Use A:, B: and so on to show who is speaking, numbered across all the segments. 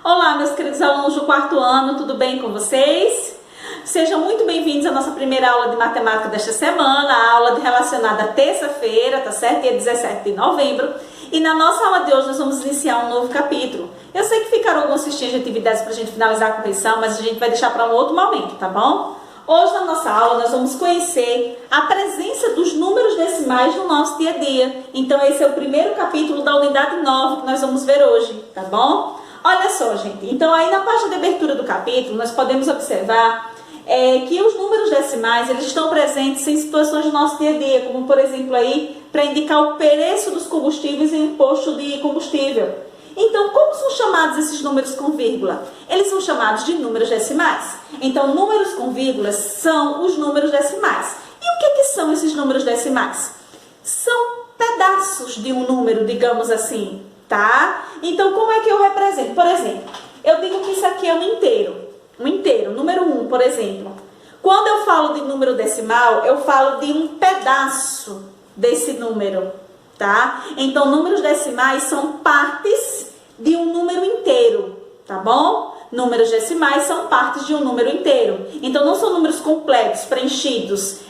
A: Olá, meus queridos alunos do quarto ano, tudo bem com vocês? Sejam muito bem-vindos à nossa primeira aula de matemática desta semana, a aula relacionada à terça-feira, tá certo? Dia 17 de novembro. E na nossa aula de hoje nós vamos iniciar um novo capítulo. Eu sei que ficaram algumas fichinhas de atividades para a gente finalizar a correção, mas a gente vai deixar para um outro momento, tá bom? Hoje na nossa aula nós vamos conhecer a presença dos números decimais no nosso dia a dia. Então esse é o primeiro capítulo da unidade 9 que nós vamos ver hoje, tá bom? Olha só, gente, então aí na página de abertura do capítulo nós podemos observar que os números decimais eles estão presentes em situações do nosso dia a dia, como por exemplo aí para indicar o preço dos combustíveis em um posto de combustível. Então, como são chamados esses números com vírgula? Eles são chamados de números decimais. Então, números com vírgulas são os números decimais. E o que são esses números decimais? São pedaços de um número, digamos assim, tá? Então, como é que eu represento? Por exemplo, eu digo que isso aqui é um inteiro, número 1, por exemplo. Quando eu falo de número decimal, eu falo de um pedaço desse número, tá? Então, números decimais são partes de um número inteiro, tá bom? Números decimais são partes de um número inteiro. Então, não são números completos, preenchidos,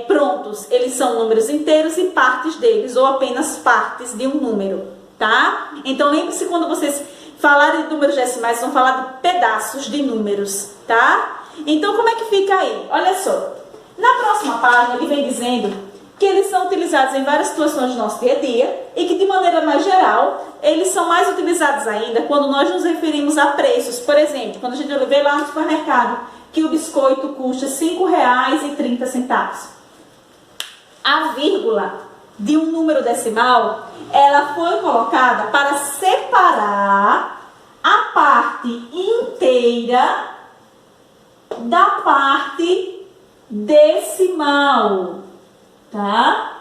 A: prontos. Eles são números inteiros e partes deles, ou apenas partes de um número, tá? Então, lembre-se quando vocês falarem de números decimais, vão falar de pedaços de números, tá? Então, como é que fica aí? Olha só. Na próxima página, ele vem dizendo que eles são utilizados em várias situações do nosso dia a dia e que, de maneira mais geral, eles são mais utilizados ainda quando nós nos referimos a preços. Por exemplo, quando a gente vê lá no supermercado que o biscoito custa R$ 5,30. A vírgula de um número decimal, ela foi colocada para separar a parte inteira da parte decimal. Tá?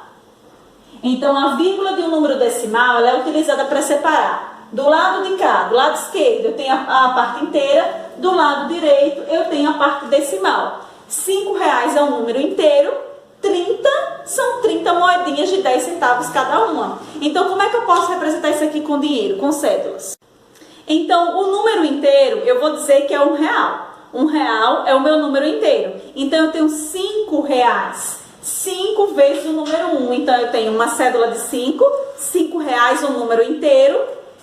A: Então, a vírgula de um número decimal ela é utilizada para separar. Do lado de cá, do lado esquerdo, eu tenho a parte inteira. Do lado direito, eu tenho a parte decimal. R$5 é um número inteiro. 30 são 30 moedinhas de 10 centavos cada uma. Então, como é que eu posso representar isso aqui com dinheiro, com cédulas? Então, o número inteiro, eu vou dizer que é R$1. R$1 é o meu número inteiro. Então, eu tenho R$5. 5 vezes o número 1. Então, eu tenho uma cédula de 5. R$5 o número inteiro.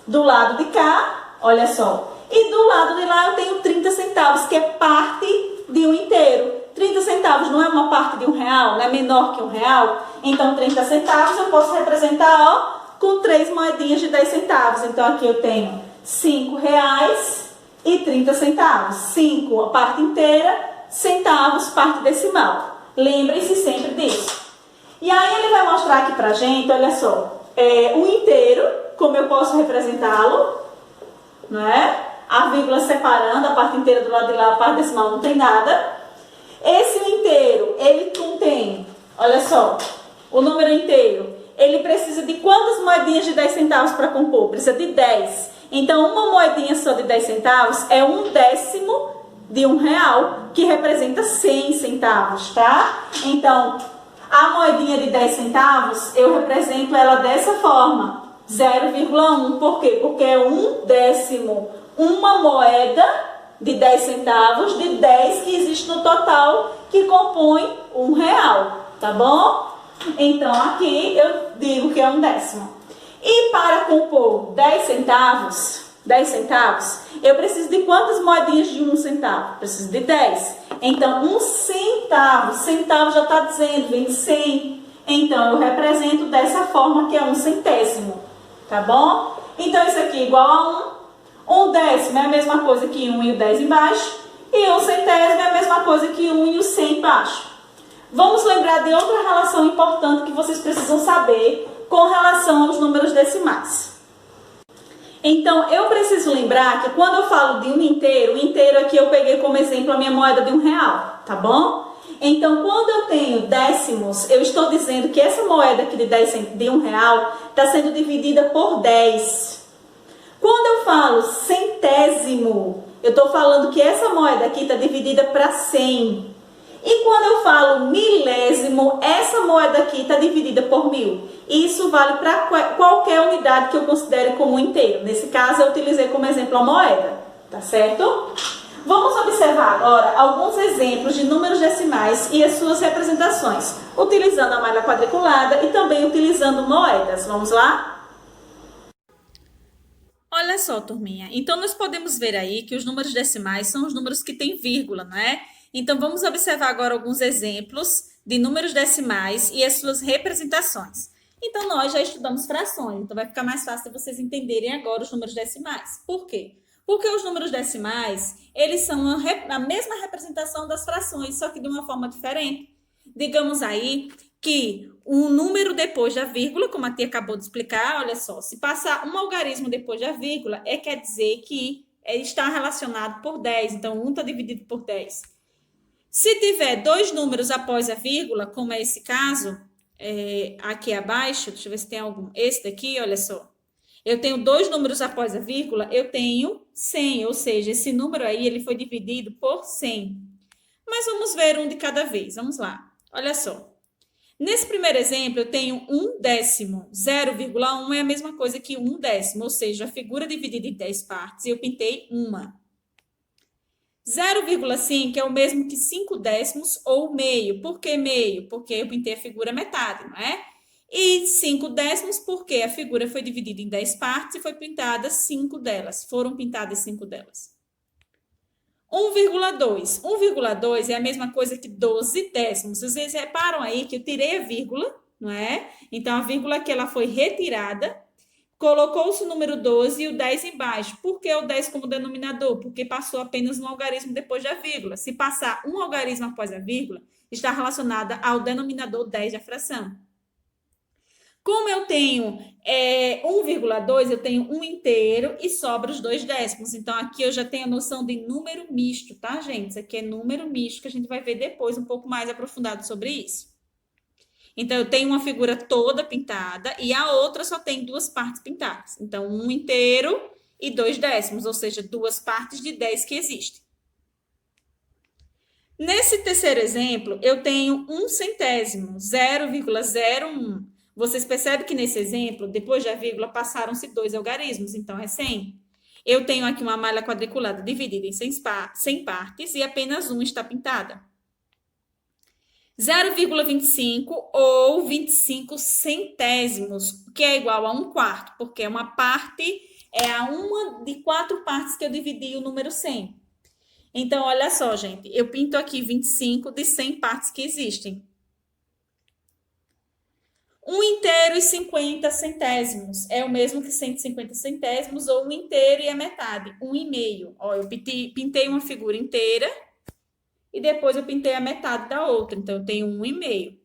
A: Do lado de cá, olha só. E do lado de lá eu tenho 30 centavos, que é parte de um inteiro. 30 centavos não é uma parte de R$1, não é menor que R$1. Então, 30 centavos eu posso representar, ó, com 3 moedinhas de 10 centavos. Então, aqui eu tenho R$5 e 30 centavos. 5, a parte inteira, centavos, parte decimal. Lembrem-se sempre disso. E aí ele vai mostrar aqui pra gente, olha só, o inteiro, como eu posso representá-lo, não é? A vírgula separando a parte inteira do lado de lá, a parte decimal não tem nada. Esse inteiro, ele contém, olha só, o número inteiro, ele precisa de quantas moedinhas de 10 centavos para compor? Precisa de 10. Então, uma moedinha só de 10 centavos é 1/10 de R$1, que representa 100 centavos, tá? Então, a moedinha de 10 centavos, eu represento ela dessa forma, 0,1. Por quê? Porque é 1/10, uma moeda de 10 centavos de 10 que existe no total, que compõe R$1, tá bom? Então, aqui eu digo que é 1/10. E para compor 10 centavos, eu preciso de quantas moedinhas de 1 centavo? Preciso de 10. Então, 1 centavo, centavo já está dizendo, vem de 100. Então, eu represento dessa forma que é 1 centésimo, tá bom? Então, isso aqui é igual a 1. 1/10 é a mesma coisa que 1 e o 10 embaixo. E 1 centésimo é a mesma coisa que 1 e o 100 embaixo. Vamos lembrar de outra relação importante que vocês precisam saber com relação aos números decimais. Então, eu preciso lembrar que quando eu falo de um inteiro, o inteiro aqui eu peguei como exemplo a minha moeda de R$1, tá bom? Então, quando eu tenho décimos, eu estou dizendo que essa moeda aqui de R$1 está sendo dividida por 10. Quando eu falo centésimo, eu estou falando que essa moeda aqui está dividida para 100. E quando eu falo milésimo, essa moeda aqui está dividida por 1000. Isso vale para qualquer unidade que eu considere como inteiro. Nesse caso, eu utilizei como exemplo a moeda, tá certo? Vamos observar agora alguns exemplos de números decimais e as suas representações, utilizando a malha quadriculada e também utilizando moedas. Vamos lá? Olha só, turminha. Então, nós podemos ver aí que os números decimais são os números que têm vírgula, não é? Então, vamos observar agora alguns exemplos de números decimais e as suas representações. Então, nós já estudamos frações, então vai ficar mais fácil de vocês entenderem agora os números decimais. Por quê? Porque os números decimais, eles são a mesma representação das frações, só que de uma forma diferente. Digamos aí que um número depois da vírgula, como a tia acabou de explicar, olha só, se passar um algarismo depois da vírgula, quer dizer que está relacionado por 10, então 1 está dividido por 10. Se tiver dois números após a vírgula, como é esse caso, aqui abaixo, deixa eu ver se tem algum, esse daqui, olha só. Eu tenho dois números após a vírgula, eu tenho 100, ou seja, esse número aí ele foi dividido por 100. Mas vamos ver um de cada vez, vamos lá. Olha só. Nesse primeiro exemplo, eu tenho 1 décimo. 0,1 é a mesma coisa que 1 décimo, ou seja, a figura dividida em 10 partes e eu pintei uma. 0,5 é o mesmo que 5 décimos ou meio. Por que meio? Porque eu pintei a figura metade, não é? E 5 décimos porque a figura foi dividida em 10 partes e foi pintada 5 delas. Foram pintadas 5 delas. 1,2. 1,2 é a mesma coisa que 12 décimos. Vocês reparam aí que eu tirei a vírgula, não é? Então, a vírgula aqui ela foi retirada. Colocou-se o número 12 e o 10 embaixo. Por que o 10 como denominador? Porque passou apenas um algarismo depois da vírgula. Se passar um algarismo após a vírgula, está relacionada ao denominador 10 da fração. Como eu tenho 1,2, eu tenho um inteiro e sobra os 2 décimos. Então, aqui eu já tenho a noção de número misto, tá, gente? Isso aqui é número misto, que a gente vai ver depois um pouco mais aprofundado sobre isso. Então, eu tenho uma figura toda pintada e a outra só tem 2 partes pintadas. Então, um inteiro e 2 décimos, ou seja, 2 partes de 10 que existem. Nesse terceiro exemplo, eu tenho 1 centésimo, 0,01. Vocês percebem que nesse exemplo, depois da vírgula, passaram-se 2 algarismos, então é 100. Eu tenho aqui uma malha quadriculada dividida em 100 partes e apenas uma está pintada. 0,25 ou 25 centésimos, que é igual a 1/4, porque uma parte é a uma de 4 partes que eu dividi o número 100. Então, olha só, gente, eu pinto aqui 25 de 100 partes que existem. 1 inteiro e 50 centésimos é o mesmo que 150 centésimos ou 1 inteiro e a metade, 1,5. Ó, eu pintei uma figura inteira e depois eu pintei a metade da outra, então eu tenho 1,5.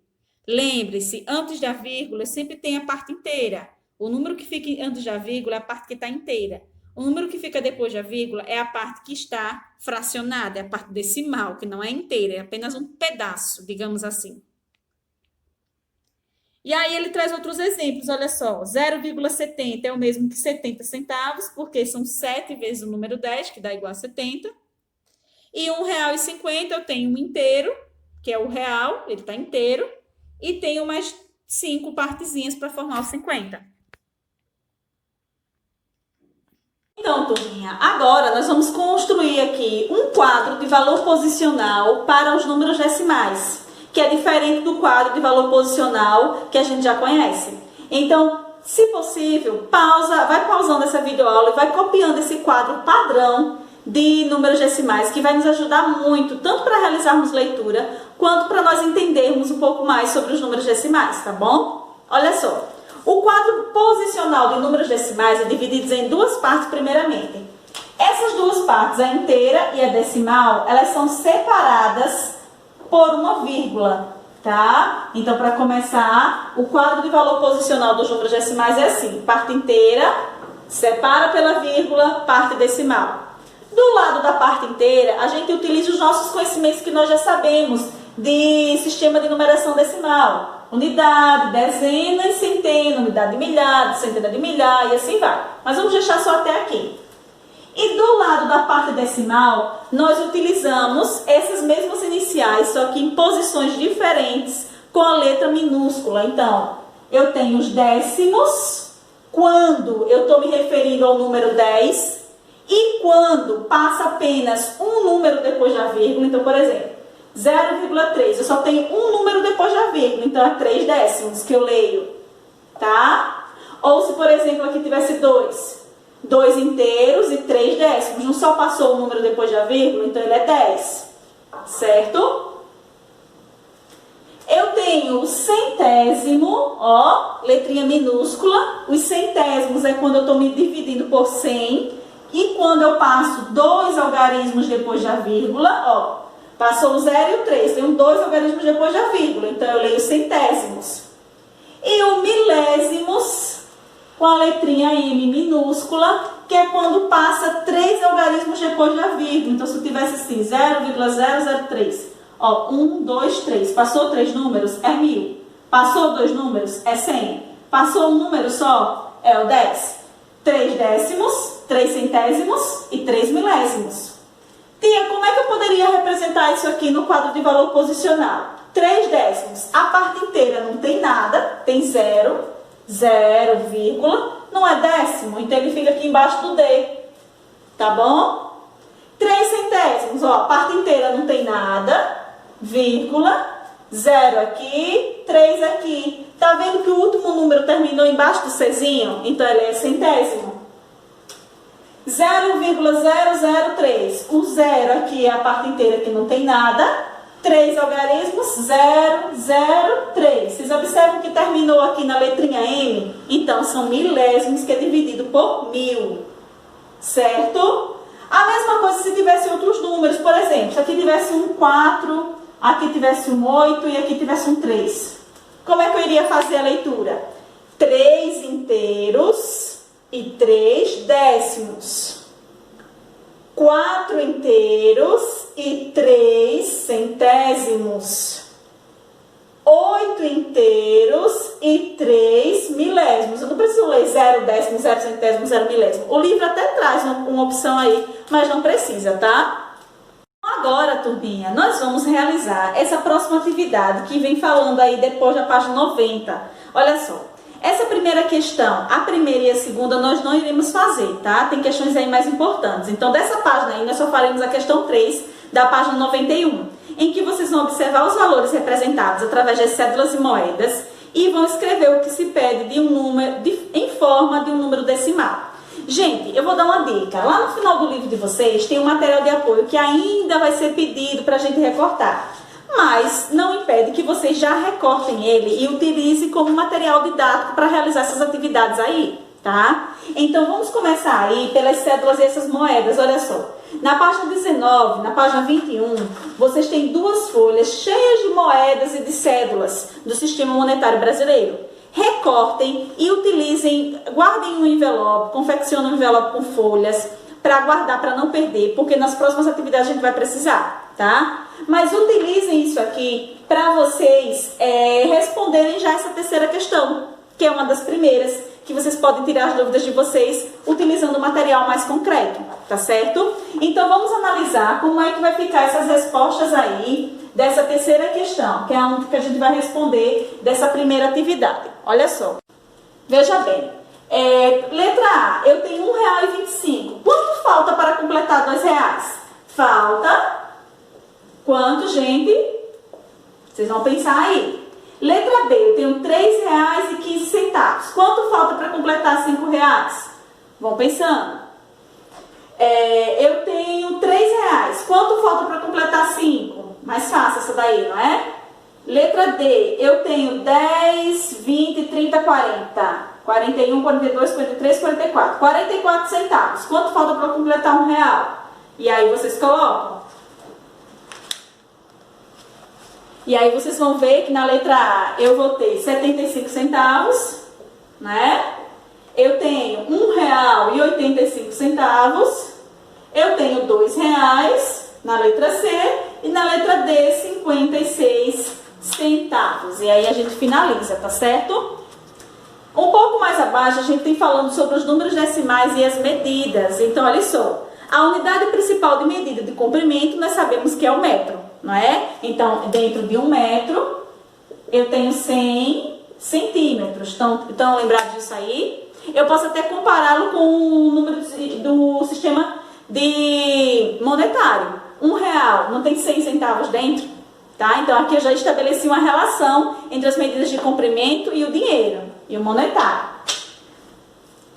A: Lembre-se, antes da vírgula sempre tem a parte inteira. O número que fica antes da vírgula é a parte que está inteira. O número que fica depois da vírgula é a parte que está fracionada, é a parte decimal, que não é inteira, é apenas um pedaço, digamos assim. E aí ele traz outros exemplos, olha só, 0,70 é o mesmo que 70 centavos, porque são 7 vezes o número 10, que dá igual a 70. E R$1,50 eu tenho um inteiro, que é o real, ele está inteiro, e tenho mais 5 partezinhas para formar o 50. Então, turminha, agora nós vamos construir aqui um quadro de valor posicional para os números decimais, que é diferente do quadro de valor posicional que a gente já conhece. Então, se possível, vai pausando essa videoaula e vai copiando esse quadro padrão de números decimais, que vai nos ajudar muito, tanto para realizarmos leitura, quanto para nós entendermos um pouco mais sobre os números decimais, tá bom? Olha só, o quadro posicional de números decimais é dividido em 2 partes primeiramente. Essas 2 partes, a inteira e a decimal, elas são separadas por uma vírgula, tá? Então, para começar, o quadro de valor posicional dos números decimais é assim: parte inteira, separa pela vírgula, parte decimal. Do lado da parte inteira, a gente utiliza os nossos conhecimentos que nós já sabemos de sistema de numeração decimal. Unidade, dezena e centena, unidade de milhar, centena de milhar e assim vai. Mas vamos deixar só até aqui. E do lado da parte decimal, nós utilizamos essas mesmas iniciais, só que em posições diferentes, com a letra minúscula. Então, eu tenho os décimos, quando eu estou me referindo ao número 10, e quando passa apenas um número depois da vírgula. Então, por exemplo, 0,3, eu só tenho um número depois da vírgula, então é 3 décimos que eu leio, tá? Ou se, por exemplo, aqui tivesse 2 inteiros e 3 décimos, não só passou o número depois da vírgula, então ele é 10, certo? Eu tenho o centésimo, ó, letrinha minúscula. Os centésimos é quando eu estou me dividindo por 100, e quando eu passo 2 algarismos depois da vírgula, ó, passou o 0 e o 3, tenho 2 algarismos depois da vírgula, então eu leio centésimos. E o milésimos, com a letrinha M minúscula, que é quando passa 3 algarismos depois da vírgula. Então, se eu tivesse assim, 0,003, ó, 1, 2, 3, passou 3 números, é 1000. Passou 2 números, é 100. Passou um número só, é o 10. 3 décimos, 3 centésimos e 3 milésimos. Tia, como é que eu poderia representar isso aqui no quadro de valor posicional? 3 décimos, a parte inteira não tem nada, tem 0, 0, vírgula, não é décimo, então ele fica aqui embaixo do D, tá bom? 3 centésimos, ó, a parte inteira não tem nada, vírgula, 0 aqui, 3 aqui. Tá vendo que o último número terminou embaixo do Czinho? Então ele é centésimo. 0,003. O 0 aqui é a parte inteira que não tem nada. 3 algarismos, 0, 0, 3. Vocês observam que terminou aqui na letrinha M? Então são milésimos, que é dividido por 1000. Certo? A mesma coisa se tivesse outros números. Por exemplo, se aqui tivesse um 4, aqui tivesse um 8 e aqui tivesse um 3. Como é que eu iria fazer a leitura? 3 inteiros e 3 décimos. 4 inteiros e 3 centésimos. 8 inteiros e 3 milésimos. Eu não preciso ler 0 décimo, 0 centésimo, 0 milésimo. O livro até traz uma opção aí, mas não precisa, tá? Agora, turminha, nós vamos realizar essa próxima atividade que vem falando aí depois da página 90. Olha só, essa primeira questão, a primeira e a segunda, nós não iremos fazer, tá? Tem questões aí mais importantes. Então, dessa página aí, nós só faremos a questão 3 da página 91, em que vocês vão observar os valores representados através das cédulas e moedas e vão escrever o que se pede de um número, em forma de um número decimal. Gente, eu vou dar uma dica. Lá no final do livro de vocês tem um material de apoio que ainda vai ser pedido para a gente recortar. Mas não impede que vocês já recortem ele e utilizem como material didático para realizar essas atividades aí, tá? Então vamos começar aí pelas cédulas e essas moedas. Olha só, na página 19, na página 21, vocês têm 2 folhas cheias de moedas e de cédulas do sistema monetário brasileiro. Recortem e utilizem, guardem um envelope, confeccionem um envelope com folhas para guardar, para não perder, porque nas próximas atividades a gente vai precisar, tá? Mas utilizem isso aqui para vocês responderem já essa terceira questão, que é uma das primeiras, que vocês podem tirar as dúvidas de vocês utilizando material mais concreto, tá certo? Então vamos analisar como é que vai ficar essas respostas aí dessa terceira questão, que é a que a gente vai responder dessa primeira atividade. Olha só, veja bem, letra A, eu tenho R$1,25. Quanto falta para completar R$2? Falta quanto, gente? Vocês vão pensar aí. Letra B, eu tenho R$3,15. Quanto falta para completar R$5? Vão pensando. Eu tenho R$3. Quanto falta para completar 5? Mais fácil essa daí, não é? Letra D, eu tenho 10, 20, 30, 40. 41, 42, 43, 44. 44 centavos. Quanto falta para completar R$1? E aí vocês colocam. E aí vocês vão ver que na letra A eu vou ter 75 centavos, né? Eu tenho R$1,85. Eu tenho R$2 na letra C e na letra D 56 centavos. E aí a gente finaliza, tá certo? Um pouco mais abaixo, a gente tem falando sobre os números decimais e as medidas. Então, olha só. A unidade principal de medida de comprimento, nós sabemos que é o metro, não é? Então, dentro de 1 metro, eu tenho 100 centímetros. Estão lembrados disso aí? Eu posso até compará-lo com o número do sistema monetário. R$1, não tem 100 centavos dentro? Tá? Então, aqui eu já estabeleci uma relação entre as medidas de comprimento e o dinheiro, e o monetário.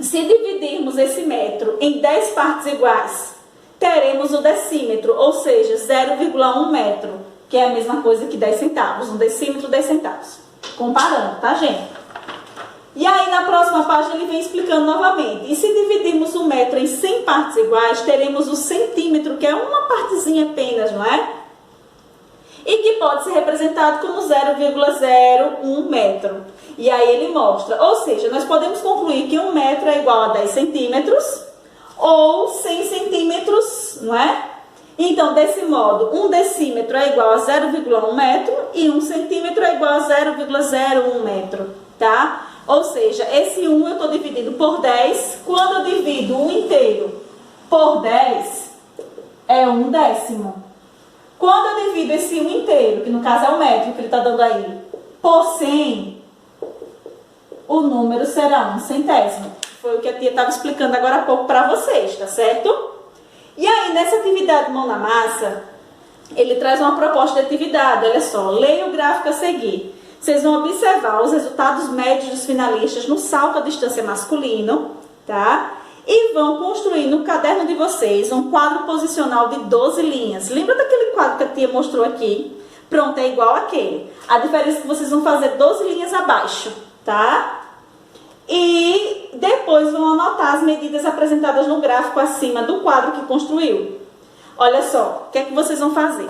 A: Se dividirmos esse metro em 10 partes iguais, teremos o decímetro, ou seja, 0,1 metro, que é a mesma coisa que 10 centavos. Um decímetro, 10 centavos. Comparando, tá, gente? E aí, na próxima página, ele vem explicando novamente. E se dividirmos o metro em 100 partes iguais, teremos o centímetro, que é uma partezinha apenas, não é? E que pode ser representado como 0,01 metro. E aí ele mostra, ou seja, nós podemos concluir que 1 metro é igual a 10 centímetros ou 100 centímetros, não é? Então, desse modo, 1 decímetro é igual a 0,1 metro e 1 centímetro é igual a 0,01 metro, tá? Ou seja, esse 1 eu estou dividindo por 10. Quando eu divido 1 inteiro por 10, é 1 décimo. Quando eu divido esse 1 inteiro, que no caso é o metro que ele está dando aí, por 100, o número será 1 centésimo. Foi o que a tia estava explicando agora há pouco para vocês, tá certo? E aí, nessa atividade mão na massa, ele traz uma proposta de atividade. Olha só, leia o gráfico a seguir. Vocês vão observar os resultados médios dos finalistas no salto à distância masculino, tá? E vão construir no caderno de vocês um quadro posicional de 12 linhas. Lembra daquele quadro que a tia mostrou aqui? Pronto, é igual àquele. A diferença é que vocês vão fazer 12 linhas abaixo, tá? E depois vão anotar as medidas apresentadas no gráfico acima do quadro que construiu. Olha só, o que é que vocês vão fazer?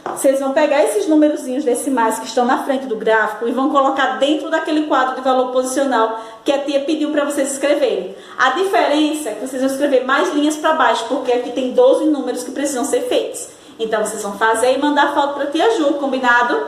A: Vocês vão pegar esses numerozinhos decimais que estão na frente do gráfico e vão colocar dentro daquele quadro de valor posicional que a tia pediu para vocês escreverem. A diferença é que vocês vão escrever mais linhas para baixo, porque aqui tem 12 números que precisam ser feitos. Então, vocês vão fazer e mandar foto para a tia Ju, combinado?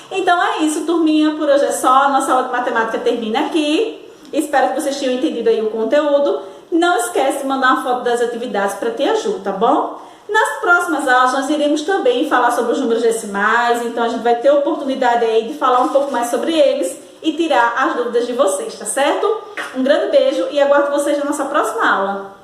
A: Então, é isso, turminha. Por hoje é só. A nossa aula de matemática termina aqui. Espero que vocês tenham entendido aí o conteúdo. Não esquece de mandar uma foto das atividades para a tia Ju, tá bom? Nas próximas aulas, nós iremos também falar sobre os números decimais, então a gente vai ter a oportunidade aí de falar um pouco mais sobre eles e tirar as dúvidas de vocês, tá certo? Um grande beijo e aguardo vocês na nossa próxima aula.